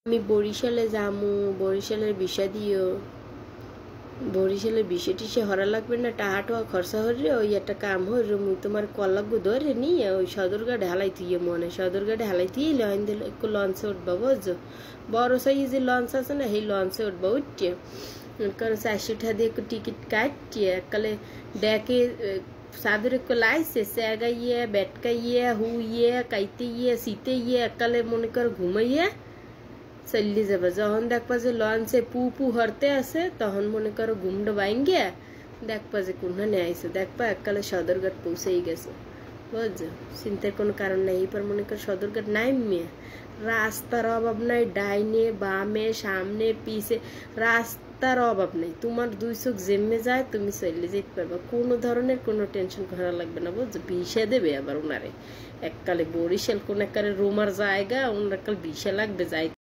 আমি বরিশালে যামু, বরিশালের বিষা দিও। বরিশালের বিষে টিসে হরা লাগবে না, টাহা টোয়া খরচা হরে ওই একটা কাম হরে মুই তোমার কল্লাগ্য ধরে নিয়ে ওই সদরঘাটে হালাই তুইয়ে মনে সদরঘাটে হালাই তুই লইন দিলে একটু লঞ্চে উঠবা বুঝছো। বড় সাইজে লঞ্চ আছে না, সেই লঞ্চে উঠবা উঠছে কারণ 400 টাকা দিয়ে একটু টিকিট কাটটিয়ে এককালে ডেকে সাদর একটু লাইছে স্যাগাইয়ে বেটকাইয়ে হুইয়ে কাইতে ইয়ে শীতে ইয়ে এককালে মনে কর ঘুমাইয়ে চল্লি যাবে। যখন দেখবা যে লঞ্চে পু পু হরতে আছে তখন মনে করো ঘুমটা বাইঙ্গিয়া দেখবা যে কোনখানে আইসে, দেখবা এককালে সদরঘাট পৌঁছেই গেছে বুঝছো। চিন্তার কোনো কারণ নাই। এবার মনে কর সদরঘাট নাই মেয়ে, রাস্তার অভাব নাই, ডাইনে বামে সামনে পিছে রাস্তার অভাব নেই। তোমার 2 চোখ জেমে যায় তুমি চলে যেতে পারবা, কোনো ধরনের কোনো টেনশন করা লাগবে না বুঝছো। ভিসা দেবে আবার ওনারে এককালে বরিশাল কোন এককালে রোমার জায়গা, ওনার এককাল ভিসা লাগবে যাই